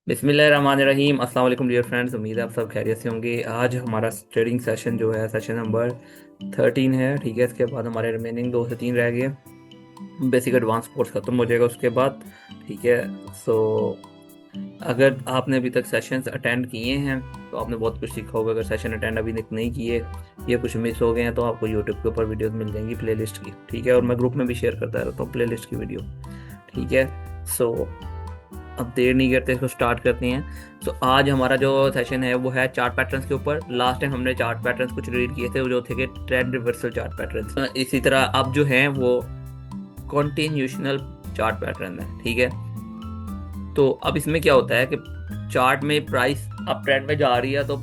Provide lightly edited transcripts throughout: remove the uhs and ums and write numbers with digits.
बिस्मिल्लाहिर्रहमानिर्रहीम। अस्सलाम वालेकुम डियर फ्रेंड्स, उम्मीद है आप सब खैरियत से होंगे। आज हमारा ट्रेडिंग सेशन जो है सेशन नंबर 13 है। ठीक है, इसके बाद हमारे रिमेनिंग 2 से 3 रह गए। बेसिक एडवांस कोर्स ख़त्म हो जाएगा उसके बाद। ठीक है। सो अगर आपने अभी तक सेशंस अटेंड किए हैं तो आपने बहुत कुछ सीखा होगा। अगर सेशन अटेंड अभी तक नहीं किए या कुछ मिस हो गए हैं तो आपको यूट्यूब के ऊपर वीडियोस मिल जाएंगी प्लेलिस्ट की। ठीक है, और मैं ग्रुप में भी शेयर करता रहता हूँ प्लेलिस्ट की वीडियो। ठीक है। सो अब देर नहीं करते, इसको स्टार्ट करते हैं। तो आज हमारा जो सेशन है वो है चार्ट पैटर्न्स के ऊपर। लास्ट टाइम हमने चार्ट पैटर्न्स कुछ रीड किए थे, वो जो थे कि ट्रेंड रिवर्सल चार्ट पैटर्न्स। इसी तरह अब जो हैं वो कॉन्टिन्यूशनल चार्ट पैटर्न है। ठीक है। तो अब इसमें क्या होता है कि चार्ट में प्राइस अप ट्रेंड में जा रही है तो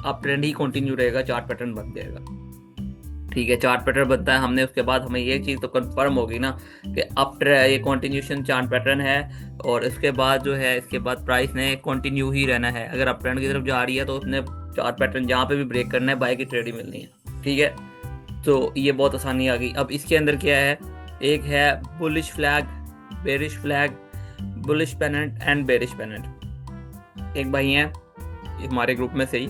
अप ट्रेंड ही कंटिन्यू रहेगा, चार्ट पैटर्न बन जाएगा। ठीक है, चार्ट पैटर्न बनता है हमने, उसके बाद हमें ये चीज़ तो कंफर्म होगी ना कि अप ये कॉन्टिन्यूशन चार्ट पैटर्न है। और इसके बाद जो है, इसके बाद प्राइस ने कंटिन्यू ही रहना है। अगर अप ट्रेंड की तरफ जा रही है तो उसने चार्ट पैटर्न जहाँ पे भी ब्रेक करना है, बाय की ट्रेड ही मिलनी है। ठीक है। तो ये बहुत आसानी आ गई। अब इसके अंदर क्या है, एक है bullish flag, bearish flag, bullish pennant and bearish pennant. एक भाई हैं हमारे ग्रुप में से ही,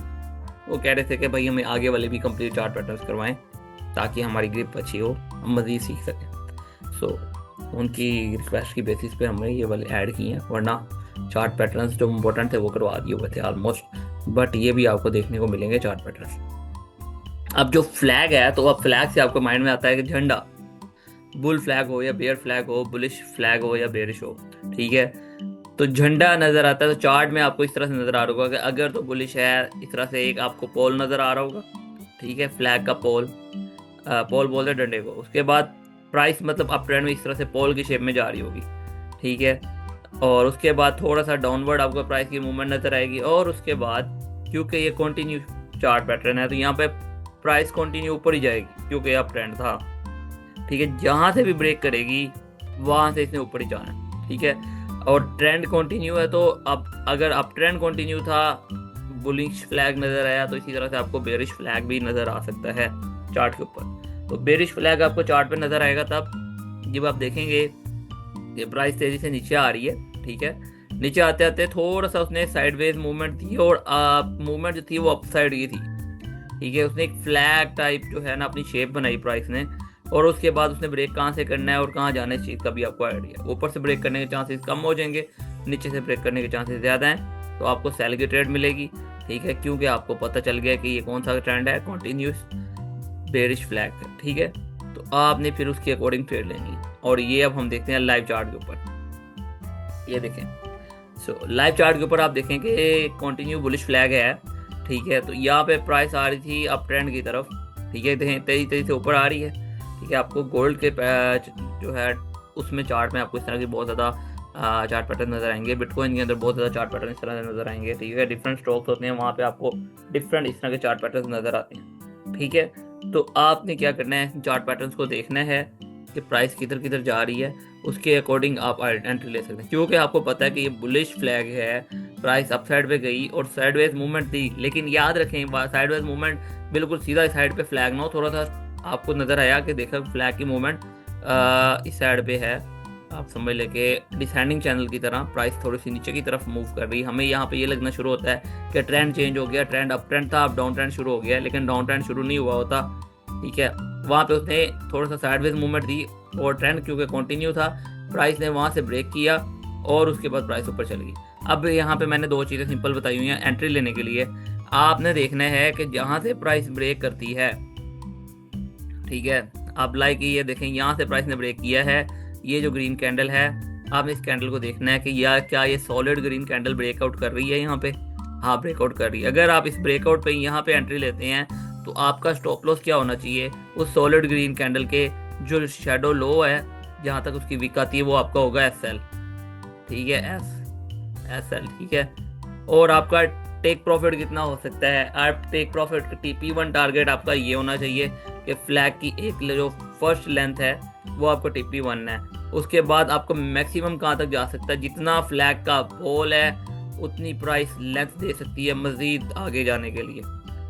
वो कह रहे थे कि भाई हमें आगे वाले भी कंप्लीट चार्ट पैटर्न्स करवाएं ताकि हमारी ग्रिप अच्छी हो, हम मज़ीद सीख सकें। सो उनकी रिक्वेस्ट की बेसिस पे हमने ये वाले ऐड किए हैं, वरना चार्ट पैटर्न्स जो इम्पोर्टेंट थे वो करवा दिए हुए थे ऑलमोस्ट। बट ये भी आपको देखने को मिलेंगे चार्ट पैटर्न्स। अब जो फ्लैग है, तो अब फ्लैग से आपको माइंड में आता है कि झंडा, बुल फ्लैग हो या बेयर फ्लैग हो, बुलिश फ्लैग हो या बेरिश हो। ठीक है। तो झंडा नजर आता है तो चार्ट में आपको इस तरह से नजर आ रहा होगा कि अगर तो बुलिश है, इस तरह से एक आपको पोल नजर आ रहा होगा। ठीक है, फ्लैग का पोल, पोल बोलते हैं डंडे को। उसके बाद प्राइस मतलब अप ट्रेंड में इस तरह से पोल की शेप में जा रही होगी। ठीक है। और उसके बाद थोड़ा सा डाउनवर्ड आपको प्राइस की मूवमेंट नजर आएगी। और उसके बाद क्योंकि ये कंटिन्यू चार्ट पैटर्न है तो यहाँ पे प्राइस कंटिन्यू ऊपर ही जाएगी क्योंकि अप ट्रेंड था। ठीक है, जहां से भी ब्रेक करेगी वहां से इसने ऊपर ही जाना है। ठीक है। और ट्रेंड कंटिन्यू है तो अब अगर अप ट्रेंड कंटिन्यू था, बुलिश फ्लैग नजर आया, तो इसी तरह से आपको बेरिश फ्लैग भी नजर आ सकता है चार्ट के ऊपर। तो बेरिश फ्लैग आपको चार्ट पे नजर आएगा तब जब आप देखेंगे कि प्राइस तेजी से नीचे आ रही है। ठीक है। नीचे आते आते थोड़ा सा उसने साइडवेज मूवमेंट दी और मूवमेंट जो थी वो अप साइड की थी। ठीक है, उसने एक फ्लैग टाइप जो है ना अपनी शेप बनाई प्राइस ने। और उसके बाद उसने ब्रेक कहाँ से करना है और कहाँ जाना है इस चीज़ का भी आपको आइडिया। ऊपर से ब्रेक करने के चांसेस कम हो जाएंगे, नीचे से ब्रेक करने के चांसेस ज़्यादा हैं, तो आपको सेल की ट्रेड मिलेगी। ठीक है, क्योंकि आपको पता चल गया कि ये कौन सा ट्रेंड है, कॉन्टिन्यूस बेरिश फ्लैग है। ठीक है। तो आपने फिर उसके अकॉर्डिंग ट्रेड लेनी है। और ये अब हम देखते हैं लाइव चार्ट के ऊपर। ये देखें। सो लाइव चार्ट के ऊपर आप देखें कि कॉन्टिन्यू बुलिश फ्लैग है। ठीक है। तो यहाँ पे प्राइस आ रही थी अप ट्रेंड की तरफ। ठीक है, देखें तेजी तेजी से ऊपर आ रही है। ठीक है, आपको गोल्ड के जो है उसमें चार्ट में आपको इस तरह की बहुत ज़्यादा चार्ट पैटर्न नजर आएंगे। बिटकॉइन के अंदर बहुत ज़्यादा चार्ट पैटर्न इस तरह से नजर आएंगे। ठीक है, डिफरेंट स्टॉक्स होते हैं, वहाँ पे आपको डिफरेंट इस तरह के चार्ट पैटर्न नजर आते हैं। ठीक है। तो आपने क्या करना है, चार्ट पैटर्न्स को देखना है कि प्राइस किधर किधर जा रही है, उसके अकॉर्डिंग आप एंट्री ले सकते हैं। क्योंकि आपको पता है कि ये बुलिश फ्लैग है, प्राइस अप साइड पे गई और साइडवेज मूवमेंट दी। लेकिन याद रखें, साइडवेज मूवमेंट बिल्कुल सीधा साइड पे फ्लैग ना हो, थोड़ा सा आपको नजर आया कि देखा फ्लैग की मूवमेंट इस साइड पे है, आप समझ ले कि डिसेंडिंग चैनल की तरह प्राइस थोड़ी सी नीचे की तरफ मूव कर रही है। हमें यहाँ पे ये लगना शुरू होता है कि ट्रेंड चेंज हो गया, ट्रेंड अप ट्रेंड था, अब डाउन ट्रेंड शुरू हो गया, लेकिन डाउन ट्रेंड शुरू नहीं हुआ होता। ठीक है, वहाँ पे उसने थोड़ा सा साइडवेज मूवमेंट दी और ट्रेंड क्योंकि कंटिन्यू था, प्राइस ने वहाँ से ब्रेक किया और उसके बाद प्राइस ऊपर चल गई। अब यहाँ पे मैंने दो चीज़ें सिंपल बताई हुई हैं एंट्री लेने के लिए। आपने देखना है कि जहाँ से प्राइस ब्रेक करती है, ठीक है, आप लाइक ये देखें, यहाँ से प्राइस ने ब्रेक किया है, ये जो ग्रीन कैंडल है, आपने इस कैंडल को देखना है कि या क्या ये सॉलिड ग्रीन कैंडल ब्रेकआउट कर रही है यहाँ पे। हाँ, ब्रेकआउट कर रही है। अगर आप इस ब्रेकआउट पे यहाँ पे एंट्री लेते हैं तो आपका स्टॉप लॉस क्या होना चाहिए, उस सॉलिड ग्रीन कैंडल के जो शेडो लो है जहाँ तक उसकी वीक आती है वो आपका होगा एसएल। ठीक है, एसएल। ठीक है। और आपका टेक प्रॉफिट कितना हो सकता है, आप टेक प्रॉफिट TP1 टारगेट आपका ये होना चाहिए कि फ्लैग की एक जो फर्स्ट लेंथ है वो आपको TP1 है। उसके बाद आपको मैक्सिमम कहाँ तक जा सकता है, जितना फ्लैग का पोल है उतनी प्राइस लेंथ दे सकती है मजीद आगे जाने के लिए।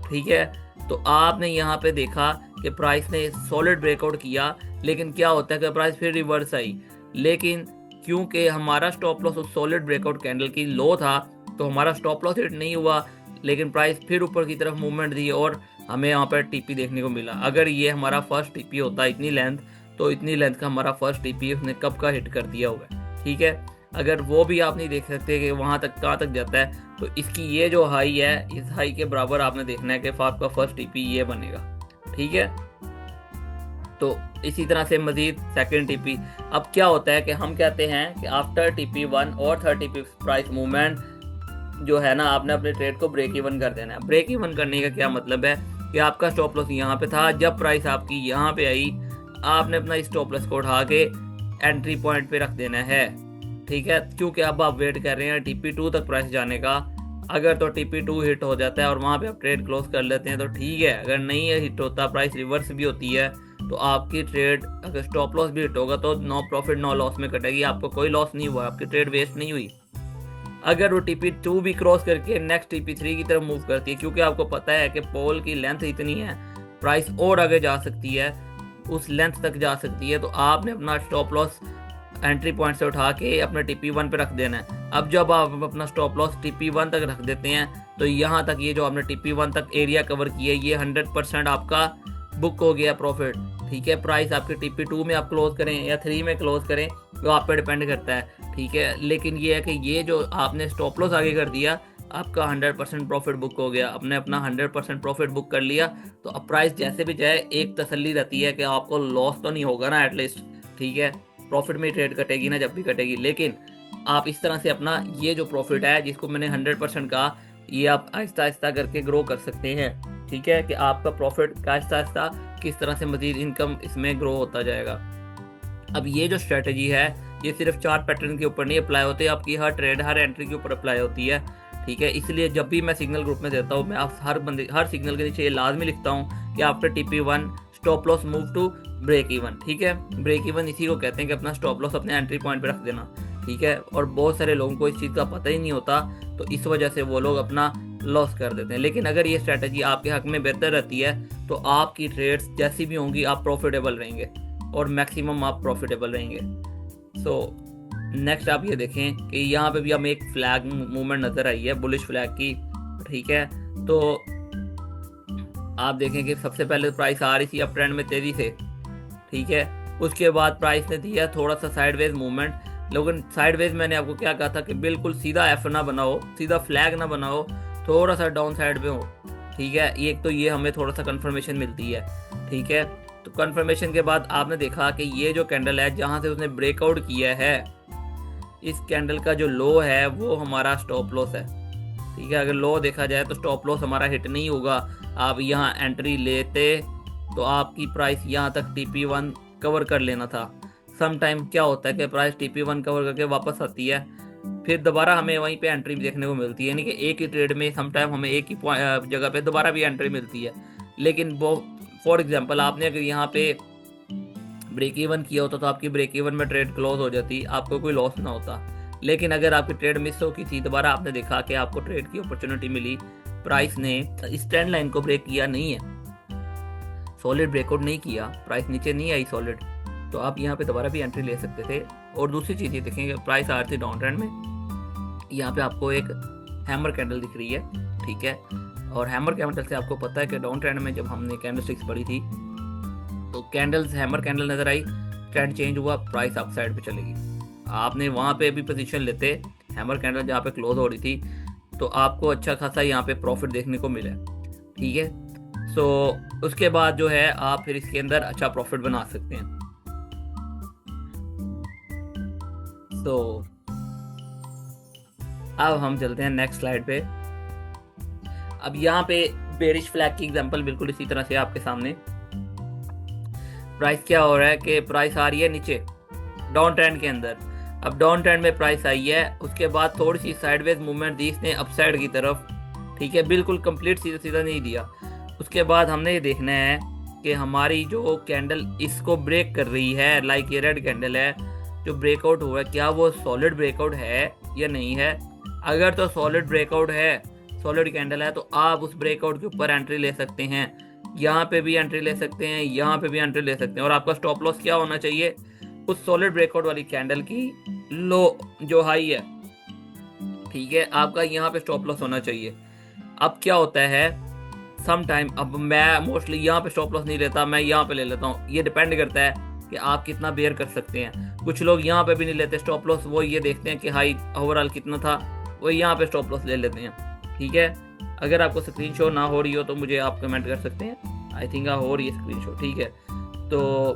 ठीक है। तो आपने यहाँ पे देखा कि प्राइस ने सॉलिड ब्रेकआउट किया, लेकिन क्या होता है कि प्राइस फिर रिवर्स आई। लेकिन क्योंकि हमारा स्टॉप लॉस उस सॉलिड ब्रेकआउट कैंडल की लो था, तो हमारा स्टॉप लॉस हिट नहीं हुआ, लेकिन प्राइस फिर ऊपर की तरफ मूवमेंट दी और हमें यहाँ पर टीपी देखने को मिला। अगर ये हमारा फर्स्ट टीपी होता इतनी लेंथ, तो इतनी लेंथ का हमारा फर्स्ट टीपी उसने कब का हिट कर दिया होगा। ठीक है, अगर वो भी आप नहीं देख सकते कि वहाँ तक कहाँ तक जाता है, तो इसकी ये जो हाई है, इस हाई के बराबर आपने देखना है कि आपका फर्स्ट टीपी ये बनेगा। ठीक है, तो इसी तरह से मजीद सेकंड टीपी। अब क्या होता है कि हम कहते हैं कि आफ्टर टीपी 1 और 30 पिप्स प्राइस मूवमेंट जो है ना, आपने अपने ट्रेड को ब्रेक इवन कर देना है। ब्रेक इवन करने का क्या मतलब है कि आपका स्टॉप लॉस यहाँ पे था, जब प्राइस आपकी यहाँ पे आई, आपने अपना स्टॉप लॉस को उठा के एंट्री पॉइंट पे रख देना है। ठीक है, क्योंकि अब आप वेट कर रहे हैं टीपी 2 तक प्राइस जाने का। अगर तो टीपी 2 हिट हो जाता है और वहाँ पे आप ट्रेड क्लोज कर लेते हैं तो ठीक है, अगर नहीं हिट होता, प्राइस रिवर्स भी होती है, तो आपकी ट्रेड, अगर स्टॉप लॉस भी हिट होगा तो नो प्रॉफिट नो लॉस में कटेगी, आपको कोई लॉस नहीं हुआ, आपकी ट्रेड वेस्ट नहीं हुई। अगर वो टीपी 2 भी क्रॉस करके नेक्स्ट टीपी 3 की तरफ मूव करती है, क्योंकि आपको पता है कि पोल की लेंथ इतनी है, प्राइस और आगे जा सकती है, उस लेंथ तक जा सकती है, तो आपने अपना स्टॉप लॉस एंट्री पॉइंट से उठा के अपना टीपी 1 पे रख देना है। अब जब आप अपना स्टॉप लॉस टीपी 1 तक रख देते हैं, तो यहाँ तक ये जो आपने टीपी 1 तक एरिया कवर किया है, ये 100% आपका बुक हो गया प्रॉफिट। ठीक है, प्राइस आपके टीपी 2 में आप क्लोज करें या 3 में क्लोज करें, तो आप पे डिपेंड करता है। ठीक है, लेकिन ये है कि ये जो आपने स्टॉप लॉस आगे कर दिया, आपका 100% प्रॉफिट बुक हो गया। आपने अपना 100% प्रॉफिट बुक कर लिया, तो अब प्राइस जैसे भी जाए, एक तसल्ली रहती है कि आपको लॉस तो नहीं होगा ना एटलीस्ट। ठीक है, प्रॉफिट में ट्रेड कटेगी ना, जब भी कटेगी, लेकिन आप इस तरह से अपना ये जो प्रॉफिट है, जिसको मैंने 100% कहा, ये आप आहिस्ता आहिस्ता करके ग्रो कर सकते हैं। ठीक है, कि आपका प्रॉफिट आहिस्ता आहिस्ता किस तरह से मजीद इनकम इसमें ग्रो होता जाएगा। अब ये जो स्ट्रेटजी है, ये सिर्फ 4 पैटर्न के ऊपर नहीं अप्लाई होते, आपकी हर ट्रेड, हर एंट्री के ऊपर अप्लाई होती है। ठीक है, इसलिए जब भी मैं सिग्नल ग्रुप में देता हूँ, मैं आप हर सिग्नल के नीचे ये लाजमी लिखता हूँ कि after TP 1 stop loss move to break even. ठीक है, ब्रेक इवन इसी को कहते हैं कि अपना स्टॉप लॉस अपने एंट्री पॉइंट पे रख देना। ठीक है, और बहुत सारे लोगों को इस चीज़ का पता ही नहीं होता, तो इस वजह से वो लोग अपना लॉस कर देते हैं। लेकिन अगर ये स्ट्रैटेजी आपके हक में बेहतर रहती है, तो आपकी ट्रेड्स जैसी भी होंगी, आप प्रॉफिटेबल रहेंगे और मैक्सिमम आप प्रॉफिटेबल रहेंगे। सो नेक्स्ट आप ये देखें कि यहाँ पे भी हमें एक फ्लैग मूवमेंट नज़र आई है, बुलिश फ्लैग की। ठीक है, तो आप देखें कि सबसे पहले प्राइस आ रही थी अप ट्रेंड में तेज़ी से। ठीक है, उसके बाद प्राइस ने दिया थोड़ा सा साइडवेज मूवमेंट, लेकिन साइडवेज मैंने आपको क्या कहा था कि बिल्कुल सीधा एफ ना बनाओ, सीधा फ्लैग ना बनाओ, थोड़ा सा डाउन साइड पे हो। ठीक है, एक तो ये हमें थोड़ा सा कंफर्मेशन मिलती है। ठीक है, तो कंफर्मेशन के बाद आपने देखा कि ये जो कैंडल है, जहाँ से उसने ब्रेकआउट किया है, इस कैंडल का जो लो है वो हमारा स्टॉप लॉस है। ठीक है, अगर लो देखा जाए तो स्टॉप लॉस हमारा हिट नहीं होगा। आप यहाँ एंट्री लेते तो आपकी प्राइस यहाँ तक टीपी 1 कवर कर लेना था। सम टाइम क्या होता है कि प्राइस टीपी 1 कवर करके वापस आती है, फिर दोबारा हमें वहीं पे एंट्री देखने को मिलती है, यानी कि एक ही ट्रेड में सम टाइम हमें एक ही जगह पे दोबारा भी एंट्री मिलती है। लेकिन वो फॉर एग्जांपल आपने अगर यहाँ पे ब्रेक इवन किया होता तो आपकी ब्रेक इवन में ट्रेड क्लोज हो जाती, आपको कोई लॉस ना होता। लेकिन अगर आपकी ट्रेड मिस हो की थी, दोबारा आपने देखा कि आपको ट्रेड की अपॉर्चुनिटी मिली, प्राइस ने इस ट्रेंड लाइन को ब्रेक किया नहीं है, सॉलिड ब्रेकआउट नहीं किया, प्राइस नीचे नहीं आई सॉलिड, तो आप यहाँ पे दोबारा भी एंट्री ले सकते थे। और दूसरी चीज़ ये देखेंगे, प्राइस आ रही थी डाउन ट्रेंड में, यहाँ पे आपको एक हैमर कैंडल दिख रही है। ठीक है, और हैमर कैंडल से आपको पता है कि डाउन ट्रेंड में जब हमने कैंडल स्टिक्स पढ़ी थी, तो कैंडल्स हैमर कैंडल नजर आई, ट्रेंड चेंज हुआ, प्राइस अप साइड पे चलेगी। आपने वहाँ पे भी पोजीशन लेते हैमर कैंडल जहाँ पे क्लोज हो रही थी, तो आपको अच्छा खासा यहाँ पे प्रॉफिट देखने को मिला। ठीक है, सो उसके बाद जो है आप फिर इसके अंदर अच्छा प्रॉफिट बना सकते हैं। तो अब हम चलते हैं नेक्स्ट स्लाइड पे। अब यहाँ पे बेरिश फ्लैग की एग्जांपल बिल्कुल इसी तरह से आपके सामने। प्राइस क्या हो रहा है कि प्राइस आ रही है नीचे डाउन ट्रेंड के अंदर। अब डाउन ट्रेंड में प्राइस आई है, उसके बाद थोड़ी सी साइडवेज मूवमेंट दी इसने अपसाइड की तरफ। ठीक है, बिल्कुल कंप्लीट सीधा सीधा नहीं दिया। उसके बाद हमने ये देखना है कि हमारी जो कैंडल इसको ब्रेक कर रही है, लाइक ये रेड कैंडल है जो ब्रेकआउट हुआ है, क्या वो सॉलिड ब्रेकआउट है या नहीं है। अगर तो सॉलिड ब्रेकआउट है, सॉलिड कैंडल है, तो आप उस ब्रेकआउट के ऊपर एंट्री ले सकते हैं, यहाँ पे भी एंट्री ले सकते हैं, यहाँ पे भी एंट्री ले सकते हैं। और आपका स्टॉप लॉस क्या होना चाहिए, उस सॉलिड ब्रेकआउट वाली कैंडल की लो जो हाई है। ठीक है, आपका यहाँ पे स्टॉप लॉस होना चाहिए। अब क्या होता है, सम टाइम, अब मैं मोस्टली यहाँ पे स्टॉप लॉस नहीं लेता, मैं यहाँ पे ले लेता हूँ। ये डिपेंड करता है कि आप कितना बेयर कर सकते हैं। कुछ लोग यहाँ पे भी नहीं लेते स्टॉप लॉस, वो ये देखते हैं कि हाई ओवरऑल कितना था, वो यहाँ पे स्टॉप लॉस ले लेते हैं। ठीक है, अगर आपको स्क्रीन शॉट ना हो रही हो तो मुझे आप कमेंट कर सकते हैं। आई थिंक हो रही है स्क्रीन शॉट, ठीक है। तो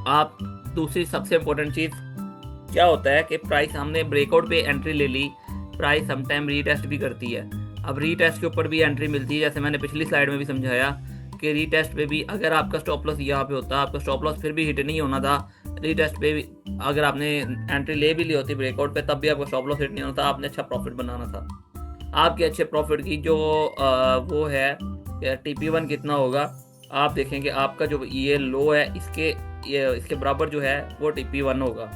आप, दूसरी सबसे इम्पोर्टेंट चीज़ क्या होता है कि प्राइस, हमने ब्रेकआउट पे एंट्री ले ली, प्राइस समटाइम रीटेस्ट भी करती है। अब रीटेस्ट के ऊपर भी एंट्री मिलती है, जैसे मैंने पिछली स्लाइड में भी समझाया कि रीटेस्ट पे भी अगर आपका स्टॉप लॉस यहाँ पे होता, आपका स्टॉप लॉस फिर भी हिट नहीं होना था। रीटेस्ट पे भी अगर आपने एंट्री ले भी ली होती ब्रेकआउट पे, तब भी आपका स्टॉप लॉस हिट नहीं होना था, आपने अच्छा प्रॉफिट बनाना था। आपके अच्छे प्रॉफिट की जो वो है TP1 कितना होगा, आप देखेंगे आपका जो ये लो है, इसके बराबर जो है वो TP1 होगा।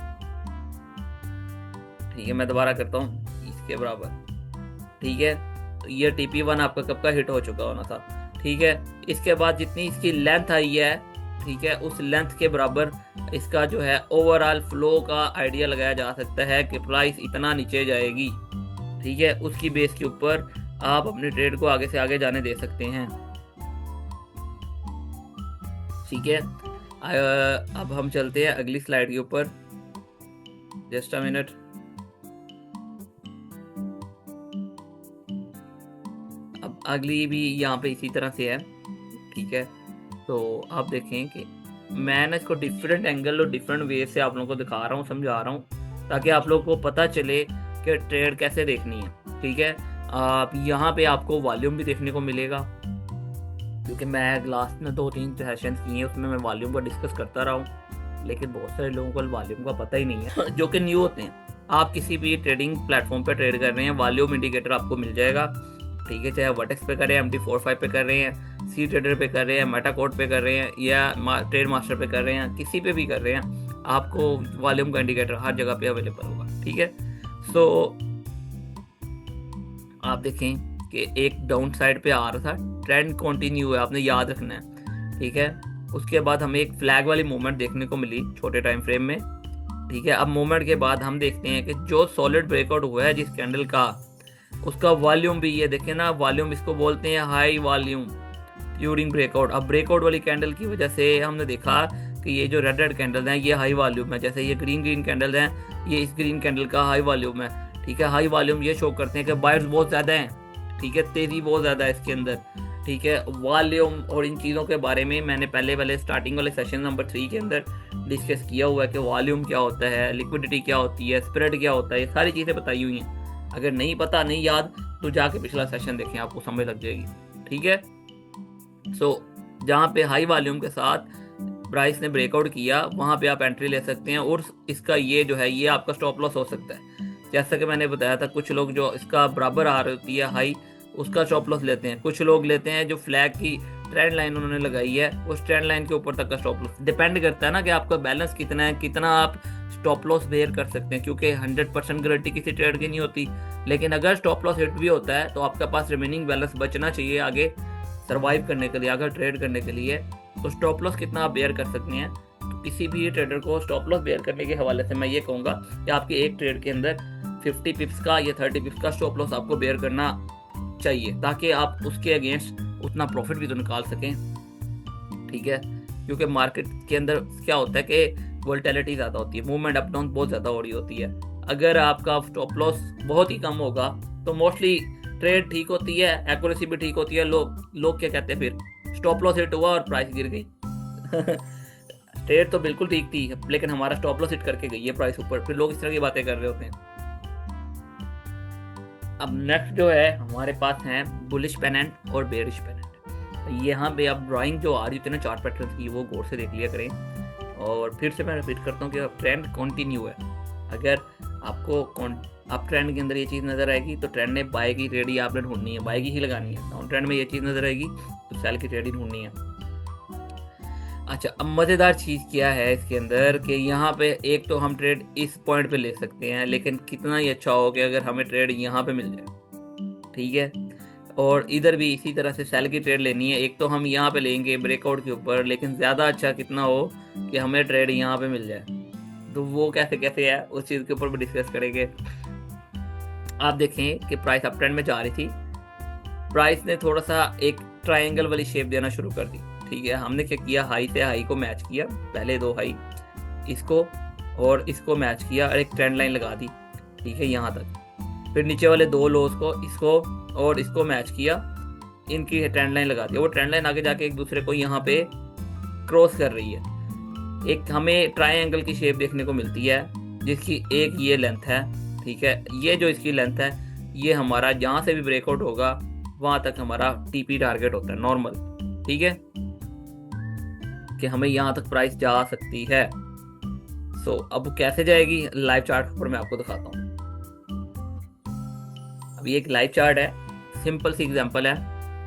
ठीक है, मैं दोबारा करता हूँ, इसके बराबर। ठीक है, तो ये TP1 आपका कब का हिट हो चुका होना था। ठीक है, इसके बाद जितनी इसकी लेंथ आई है, ठीक है, उस लेंथ के बराबर इसका जो है ओवरऑल फ्लो का आइडिया लगाया जा सकता है कि प्राइस इतना नीचे जाएगी। ठीक है, उसकी बेस के ऊपर आप अपने ट्रेड को आगे से आगे जाने दे सकते हैं। ठीक है, अब हम चलते हैं अगली स्लाइड के ऊपर। Just a minute. अब अगली भी यहाँ पे इसी तरह से है। ठीक है, तो आप देखें कि मैं ना इसको डिफरेंट एंगल और डिफरेंट वे से आप लोगों को दिखा रहा हूँ, समझा रहा हूँ, ताकि आप लोगों को पता चले कि ट्रेड कैसे देखनी है। ठीक है, आप यहाँ पे आपको वॉल्यूम भी देखने को मिलेगा, क्योंकि मैं लास्ट में 2-3 सेशंस किए हैं, उसमें मैं वॉल्यूम का डिस्कस करता रहा हूँ, लेकिन बहुत सारे लोगों को वॉल्यूम का पता ही नहीं है जो कि न्यू होते हैं। आप किसी भी ट्रेडिंग प्लेटफॉर्म पे ट्रेड कर रहे हैं, वॉल्यूम इंडिकेटर आपको मिल जाएगा। ठीक है, चाहे वर्टेक्स पे कर रहे हैं, MT45 पे कर रहे हैं, सी ट्रेडर पे कर रहे हैं, मेटाकोड पे कर रहे हैं, या ट्रेड मास्टर पे कर रहे हैं, किसी पे भी कर रहे हैं, आपको वॉल्यूम का इंडिकेटर हर जगह पे अवेलेबल होगा। ठीक है, सो आप देखें कि एक डाउन साइड पे आ रहा था, ट्रेंड कंटिन्यू है, आपने याद रखना है। ठीक है, उसके बाद हमें एक फ्लैग वाली मूवमेंट देखने को मिली छोटे टाइम फ्रेम में। ठीक है, अब मूवमेंट के बाद हम देखते हैं कि जो सॉलिड ब्रेकआउट हुआ है जिस कैंडल का, उसका वॉल्यूम भी, ये देखें ना, वॉल्यूम इसको बोलते हैं हाई वॉल्यूम ड्यूरिंग ब्रेकआउट। अब ब्रेकआउट वाली कैंडल की वजह से हमने देखा कि ये जो रेड रेड कैंडल हैं ये हाई वॉल्यूम है, जैसे ये ग्रीन ग्रीन कैंडल हैं, ये इस ग्रीन कैंडल का हाई वॉल्यूम है। ठीक है, हाई वॉल्यूम ये शो करते हैं कि बायर्स बहुत ज़्यादा हैं। ठीक है, तेज़ी बहुत ज़्यादा है इसके अंदर। ठीक है, वॉल्यूम और इन चीज़ों के बारे में मैंने पहले स्टार्टिंग वाले सेशन नंबर 3 के अंदर डिस्कस किया हुआ है कि वॉल्यूम क्या होता है, लिक्विडिटी क्या होती है, स्प्रेड क्या होता है, ये सारी चीज़ें बताई हुई हैं। अगर नहीं पता, नहीं याद, तो जाके पिछला सेशन देखें, आपको समझ लग जाएगी। ठीक है, सो जहाँ पे हाई वॉल्यूम के साथ प्राइस ने ब्रेकआउट किया, वहाँ पे आप एंट्री ले सकते हैं, और इसका ये जो है ये आपका स्टॉप लॉस हो सकता है। जैसा कि मैंने बताया था, कुछ लोग जो इसका बराबर आ रही होती है हाई, उसका स्टॉप लॉस लेते हैं। कुछ लोग लेते हैं जो फ्लैग की ट्रेंड लाइन उन्होंने लगाई है, उस ट्रेंड लाइन के ऊपर तक का स्टॉप लॉस। डिपेंड करता है ना कि आपका बैलेंस कितना है, कितना आप स्टॉप लॉस बेयर कर सकते हैं, क्योंकि 100% गारंटी किसी ट्रेड की नहीं होती। लेकिन अगर स्टॉप लॉस हिट भी होता है तो आपके पास रिमेनिंग बैलेंस बचना चाहिए आगे सर्वाइव करने के लिए, अगर ट्रेड करने के लिए। तो स्टॉप लॉस कितना आप बेयर कर सकते हैं, तो किसी भी ट्रेडर को स्टॉप लॉस बेयर करने के हवाले से मैं ये कहूँगा कि आपके एक ट्रेड के अंदर 50 पिप्स का या 30 पिप्स का स्टॉप लॉस आपको बेयर करना चाहिए, ताकि आप उसके अगेंस्ट उतना प्रॉफिट भी तो निकाल सकें। ठीक है, क्योंकि मार्केट के अंदर क्या होता है कि वोलेटिलिटी ज़्यादा होती है, मूवमेंट अप डाउन बहुत ज़्यादा हो रही होती है। अगर आपका स्टॉप लॉस बहुत ही कम होगा तो मोस्टली ट्रेड ठीक होती है, एक्यूरेसी भी ठीक होती है। लोग क्या कहते हैं फिर, स्टॉप लॉस हिट हुआ और प्राइस गिर गई ट्रेड तो बिल्कुल ठीक थी, लेकिन हमारा स्टॉप लॉस हिट करके गई है प्राइस ऊपर, फिर लोग इस तरह की बातें कर रहे होते हैं। अब नेक्स्ट जो है हमारे पास है बुलिश पेनेंट और बेरिश पेनेंट। यहाँ पे अब ड्राइंग जो आ रही थी ना चार्ट पैटर्न की, वो गौर से देख लिया करें। और फिर से मैं रिपीट करता हूँ कि ट्रेंड कंटिन्यू है। अगर आपको अप ट्रेंड के अंदर ये चीज़ नज़र आएगी तो ट्रेंड ने बाय की ट्रेड ही आपने ढूंढनी है, बाय की ही लगानी है। डाउन ट्रेंड में ये चीज़ नज़र आएगी तो सेल की ट्रेड ही ढूंढनी है। अच्छा, अब मज़ेदार चीज़ क्या है इसके अंदर कि यहाँ पे एक तो हम ट्रेड इस पॉइंट पे ले सकते हैं, लेकिन कितना ही अच्छा हो कि अगर हमें ट्रेड यहाँ पे मिल जाए। ठीक है, और इधर भी इसी तरह से सेल की ट्रेड लेनी है। एक तो हम यहाँ पे लेंगे ब्रेकआउट के ऊपर, लेकिन ज़्यादा अच्छा कितना हो कि हमें ट्रेड यहाँ पे मिल जाए। तो वो कैसे कैसे है उस चीज़ के ऊपर भी डिस्कस करेंगे। आप देखें कि प्राइस अप ट्रेंड में जा रही थी, प्राइस ने थोड़ा सा एक ट्रायंगल वाली शेप देना शुरू कर दी। ठीक है, हमने क्या किया, हाई से हाई को मैच किया, पहले दो हाई इसको और इसको मैच किया और एक ट्रेंड लाइन लगा दी। ठीक है, यहाँ तक। फिर नीचे वाले दो लोस को, इसको और इसको मैच किया, इनकी ट्रेंड लाइन लगा दी। वो ट्रेंड लाइन आगे जाके एक दूसरे को यहाँ पे क्रॉस कर रही है। एक हमें ट्रायंगल की शेप देखने को मिलती है जिसकी एक ये लेंथ है। ठीक है, ये जो इसकी लेंथ है, ये हमारा जहाँ से भी ब्रेकआउट होगा वहां तक हमारा टीपी टारगेट होता है नॉर्मल। ठीक है, कि हमें यहाँ तक प्राइस जा सकती है। अब कैसे जाएगी, लाइव चार्ट पर मैं आपको दिखाता हूँ। अब ये एक लाइव चार्ट है, सिंपल सी एग्जांपल है।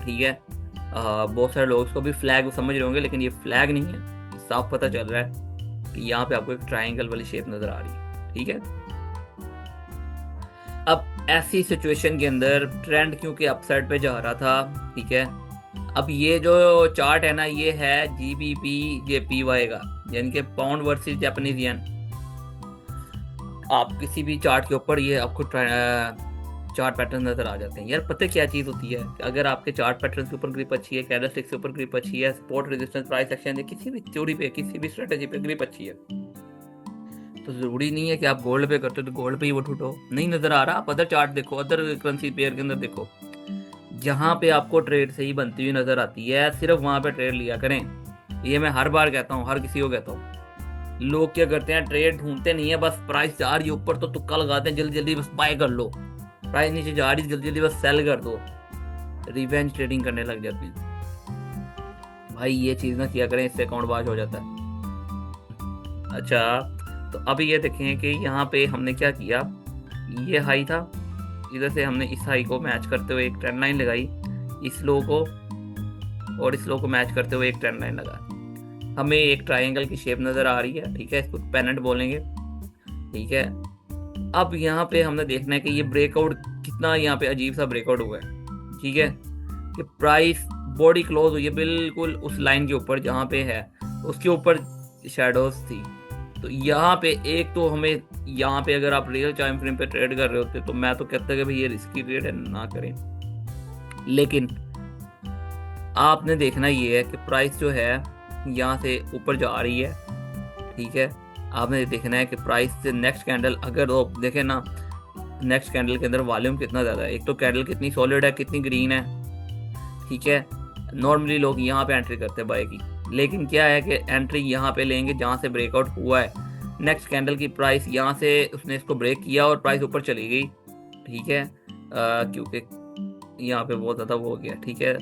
ठीक है, बहुत सारे लोग इसको भी फ्लैग समझ रहे होंगे, लेकिन ये फ्लैग नहीं है, साफ पता चल रहा है कि यहाँ पे आपको एक ट्रायंगल वाली शेप नजर आ रही है। ठीक है, अब ऐसी सिचुएशन के अंदर ट्रेंड क्योंकि अपसाइड पे जा रहा था। ठीक है, अब ये जो चार्ट है ना, ये है GBP JPY का, यानी कि पाउंड वर्सेस जापानीज येन। आप किसी भी चार्ट के ऊपर ये आपको चार्ट पैटर्न नजर आ जाते हैं। यार पता क्या चीज होती है, अगर आपके चार्ट पैटर्न के ऊपर ग्रिप अच्छी है, कैंडलस्टिक के ऊपर ग्रिप अच्छी है, सपोर्ट रेजिस्टेंस प्राइस एक्शन है, किसी भी थ्योरी पे, किसी भी स्ट्रेटजी पे ग्रिप अच्छी है, तो जरूरी नहीं है कि आप गोल्ड पे करते हो तो गोल्ड पे ही वो टूटो। नहीं नजर आ रहा, आप अदर चार्ट देखो, अदर करेंसी पेयर के अंदर देखो, जहां पे आपको ट्रेड सही बनती हुई नजर आती है, सिर्फ वहां पे ट्रेड लिया करें। ये मैं हर बार कहता हूँ, हर किसी को कहता हूँ। लोग क्या करते हैं, ट्रेड ढूंढते नहीं है, बस प्राइस जा रही है ऊपर तो तुक्का लगाते हैं, जल्दी जल्दी बस बाय कर लो, प्राइस नीचे जा रही है जल्दी जल्दी बस सेल कर दो, रिवेंज ट्रेडिंग करने लग जाती है। भाई ये चीज ना किया करें, इससे अकाउंट वाश हो जाता है। अच्छा, तो अब ये देखें कि यहाँ पे हमने क्या किया, ये हाई था, इधर से हमने इस हाई को मैच करते हुए एक ट्रेंड लाइन लगाई, इस लो को और इस लो को मैच करते हुए एक ट्रेंड लाइन लगा, हमें एक ट्रायंगल की शेप नजर आ रही है। ठीक है, इसको पेनेंट बोलेंगे। ठीक है, अब यहाँ पे हमने देखना है कि ये ब्रेकआउट कितना यहाँ पे अजीब सा ब्रेकआउट हुआ है। ठीक है, कि प्राइस बॉडी क्लोज हुई है बिल्कुल उस लाइन के ऊपर जहाँ पे है, उसके ऊपर शेडोज थी। तो यहाँ पे एक तो हमें यहाँ पे अगर आप रियल टाइम फ्रेम पे ट्रेड कर रहे होते तो मैं तो कहता कि भाई ये रिस्की ट्रेड है, ना करें। लेकिन आपने देखना ये है कि प्राइस जो है यहाँ से ऊपर जा रही है। ठीक है, आपने देखना है कि प्राइस से नेक्स्ट कैंडल, अगर वो देखें ना, नेक्स्ट कैंडल के अंदर वॉल्यूम कितना ज़्यादा है, एक तो कैंडल कितनी सॉलिड है, कितनी ग्रीन है। ठीक है, नॉर्मली लोग यहाँ पे एंट्री करते हैं बाय की, लेकिन क्या है कि एंट्री यहाँ पे लेंगे जहाँ से ब्रेकआउट हुआ है। नेक्स्ट कैंडल की प्राइस यहाँ से उसने इसको ब्रेक किया और प्राइस ऊपर चली गई। ठीक है, क्योंकि यहाँ पे बहुत ज़्यादा वो हो गया। ठीक है,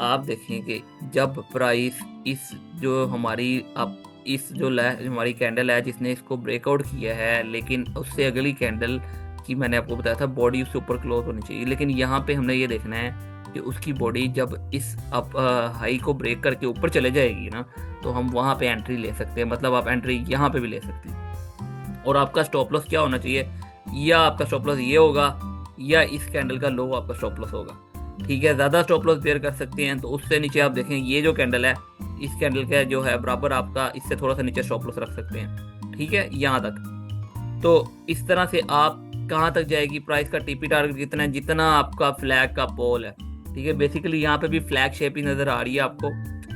आप देखें कि जब प्राइस इस जो हमारी आप इस जो हमारी कैंडल है जिसने इसको ब्रेकआउट किया है, लेकिन उससे अगली कैंडल की मैंने आपको बताया था बॉडी उससे ऊपर क्लोज होनी चाहिए, लेकिन यहाँ पे हमने ये देखना है कि उसकी बॉडी जब इस अप हाई को ब्रेक करके ऊपर चले जाएगी ना, तो हम वहाँ पे एंट्री ले सकते हैं। मतलब आप एंट्री यहाँ पे भी ले सकते हैं। और आपका स्टॉप लॉस क्या होना चाहिए, या आपका स्टॉप लॉस ये होगा या इस कैंडल का लो आपका स्टॉप लॉस होगा। ठीक है, ज़्यादा स्टॉप लॉस बेयर कर सकते हैं तो उससे नीचे आप देखें ये जो कैंडल है, इस कैंडल का जो है बराबर आपका इससे थोड़ा सा नीचे स्टॉप लॉस रख सकते हैं। ठीक है, यहाँ तक। तो इस तरह से आप कहाँ तक जाएगी प्राइस का टीपी टारगेट कितना है, जितना आपका फ्लैग का पोल है। ठीक है, बेसिकली यहाँ पे भी फ्लैग शेप ही नजर आ रही है आपको,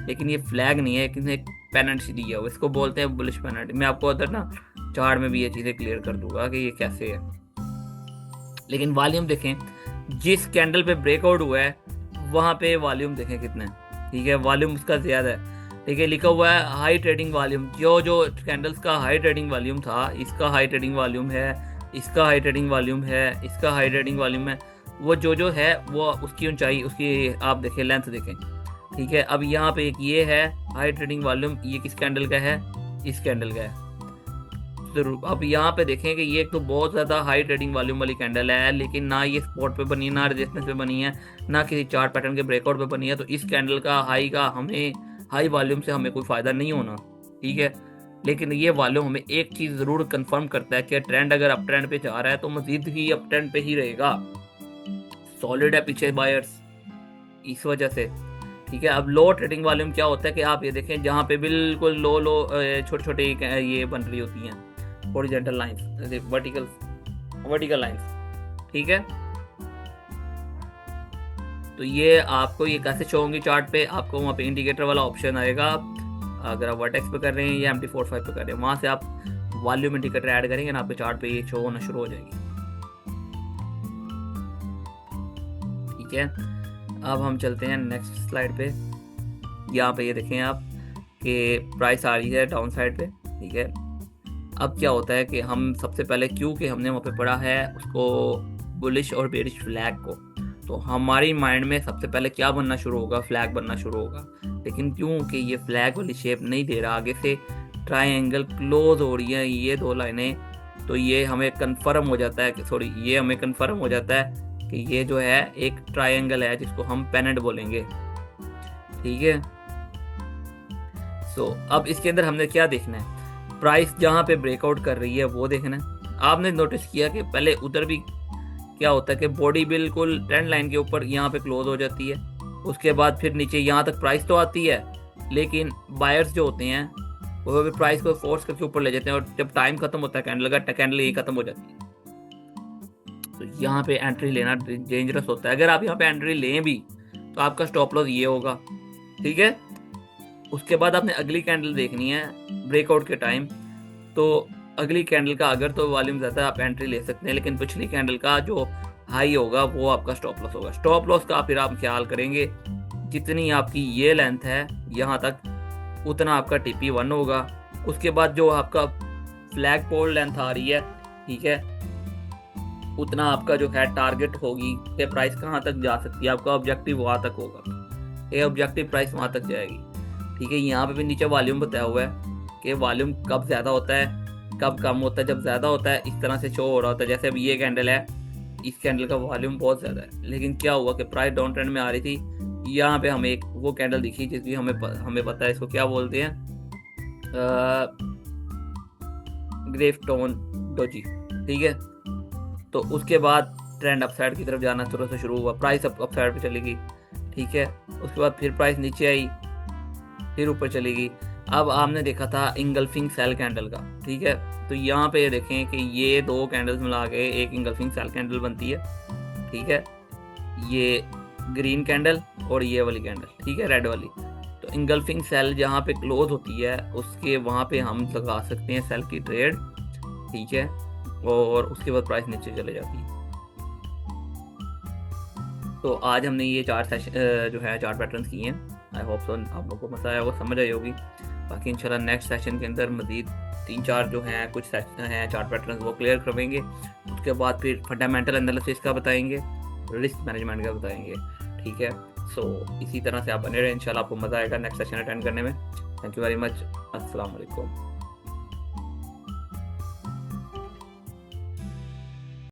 लेकिन ये फ्लैग नहीं है, किसी एक पेनेंट सी दिया हुआ, इसको बोलते हैं बुलिश पेनेंट। मैं आपको अदर ना चार्ट में भी ये चीज़ें क्लियर कर दूंगा कि ये कैसे है। लेकिन वॉल्यूम देखें, जिस कैंडल पे ब्रेकआउट हुआ है वहाँ पे वॉल्यूम देखें कितना है। ठीक है, वॉल्यूम उसका ज़्यादा है। ठीक है, लिखा हुआ है हाई ट्रेडिंग वॉल्यूम। जो कैंडल्स का हाई ट्रेडिंग वॉल्यूम था, इसका हाई ट्रेडिंग वॉल्यूम है, इसका हाई ट्रेडिंग वॉल्यूम है, इसका हाई ट्रेडिंग वॉल्यूम है, वो जो है वो उसकी ऊंचाई, उसकी आप देखें लेंथ देखें। ठीक है, अब यहाँ पे एक ये है हाई ट्रेडिंग वॉल्यूम, ये किस कैंडल का है, इस कैंडल का है। जरूर अब यहाँ पे देखें कि ये एक तो बहुत ज़्यादा हाई ट्रेडिंग वॉल्यूम वाली कैंडल है, लेकिन ना ये स्पॉट पे बनी है, ना रेजिस्टेंस पे बनी है, ना किसी चार्ट पैटर्न के ब्रेकआउट पे बनी है। तो इस कैंडल का हाई का हमें हाई वॉल्यूम से हमें कोई फ़ायदा नहीं होना। ठीक है, लेकिन ये वॉल्यूम हमें एक चीज़ ज़रूर कंफर्म करता है कि ट्रेंड अगर अप ट्रेंड पे जा रहा है तो मजीद ही अप ट्रेंड पे ही रहेगा। सॉलिड है पीछे बायर्स इस वजह से। ठीक है, अब लो ट्रेडिंग वॉल्यूम क्या होता है कि आप ये देखें जहाँ पे बिल्कुल लो छोटे छोटे ये बन रही होती हैं horizontal lines, vertical vertical lines, ठीक है। तो ये आपको ये कैसे शो होंगी चार्ट पे, आपको वहाँ पे इंडिकेटर वाला ऑप्शन आएगा। अगर आप वर्टेक्स पे कर रहे हैं या MT45 पे कर रहे हैं, वहाँ से आप वॉल्यूम इंडिकेटर ऐड करेंगे ना, आपके चार्ट पे ये शो होना शुरू हो जाएगी, ठीक है। अब हम चलते हैं नेक्स्ट स्लाइड पे। यहाँ पे ये देखें आप कि प्राइस आ रही है डाउन साइड पे, ठीक है। अब क्या होता है कि हम सबसे पहले क्योंकि हमने वहाँ पे पढ़ा है उसको बुलिश और बेरिश फ्लैग को, तो हमारी माइंड में सबसे पहले क्या बनना शुरू होगा, फ्लैग बनना शुरू होगा। लेकिन क्योंकि ये फ्लैग वाली शेप नहीं दे रहा, आगे से ट्रायंगल क्लोज हो रही है ये दो लाइनें, तो ये हमें कंफर्म हो जाता है कि ये हमें कंफर्म हो जाता है कि ये जो है एक ट्रायंगल है जिसको हम पेनेंट बोलेंगे, ठीक है। अब इसके अंदर हमने क्या देखना है, प्राइस जहाँ पे ब्रेकआउट कर रही है वो देखना है। आपने नोटिस किया कि पहले उधर भी क्या होता है कि बॉडी बिल्कुल ट्रेंड लाइन के ऊपर यहाँ पे क्लोज हो जाती है, उसके बाद फिर नीचे यहाँ तक प्राइस तो आती है, लेकिन बायर्स जो होते हैं वो भी प्राइस को फोर्स करके ऊपर ले जाते हैं, और जब टाइम खत्म होता है कैंडल का, कैंडल यही खत्म हो जाती है। तो यहाँ पे एंट्री लेना डेंजरस होता है। अगर आप यहाँ पे एंट्री लें भी तो आपका स्टॉप लॉस ये होगा, ठीक है। उसके बाद आपने अगली कैंडल देखनी है ब्रेकआउट के टाइम, तो अगली कैंडल का अगर तो वॉल्यूम ज़्यादा आप एंट्री ले सकते हैं, लेकिन पिछली कैंडल का जो हाई होगा वो आपका स्टॉप लॉस होगा। स्टॉप लॉस का फिर आप ख्याल करेंगे, जितनी आपकी ये लेंथ है यहाँ तक उतना आपका TP1 होगा। उसके बाद जो आपका फ्लैग पोल लेंथ आ रही है, ठीक है, उतना आपका जो है टारगेट होगी कि प्राइस कहाँ तक जा सकती है, आपका ऑब्जेक्टिव वहाँ तक होगा, ये ऑब्जेक्टिव प्राइस वहाँ तक जाएगी, ठीक है। यहाँ पे भी नीचे वॉल्यूम बताया हुआ है कि वॉल्यूम कब ज़्यादा होता है कब कम होता है। जब ज़्यादा होता है इस तरह से शो हो रहा होता है, जैसे अब ये कैंडल है, इस कैंडल का वॉल्यूम बहुत ज़्यादा है, लेकिन क्या हुआ कि प्राइस डाउन ट्रेंड में आ रही थी। यहाँ पे हमें एक वो कैंडल दिखी जिसकी हमें पता है इसको क्या बोलते हैं, ग्रेवस्टोन डोजी, ठीक है। तो उसके बाद ट्रेंड अपसाइड की तरफ जाना शुरू हुआ, प्राइस अपसाइड पे चलेगी, ठीक है। उसके बाद फिर प्राइस नीचे आई, फिर ऊपर चलेगी। अब आपने देखा था इंगल्फिंग सेल कैंडल का, ठीक है। तो यहाँ पे देखें कि ये दो कैंडल्स मिला के एक इंगल्फिंग सेल कैंडल बनती है, ठीक है। ये ग्रीन कैंडल और ये वाली कैंडल, ठीक है, रेड वाली। तो इंगल्फिंग सेल जहाँ पे क्लोज होती है उसके वहाँ पे हम लगा सकते हैं सेल की ट्रेड, ठीक है, और उसके बाद प्राइस नीचे चले जाती है। तो आज हमने ये चार सेशन जो है चार्ट पैटर्न्स किए हैं। आई होप सो आप लोगों को मजा आया होगा, समझ आई होगी। बाकी इंशाल्लाह नेक्स्ट सेशन के अंदर मजीद 3-4 जो हैं कुछ सेशन हैं चार्ट पैटर्न्स वो क्लियर करवाएंगे। उसके बाद फिर फंडामेंटल एनालिसिस का बताएंगे, रिस्क मैनेजमेंट का बताएंगे, ठीक है। इसी तरह से आप बने रहे, इंशाल्लाह आपको मज़ा आएगा नेक्स्ट सेशन अटेंड करने में। थैंक यू वेरी मच, अस्सलाम वालेकुम।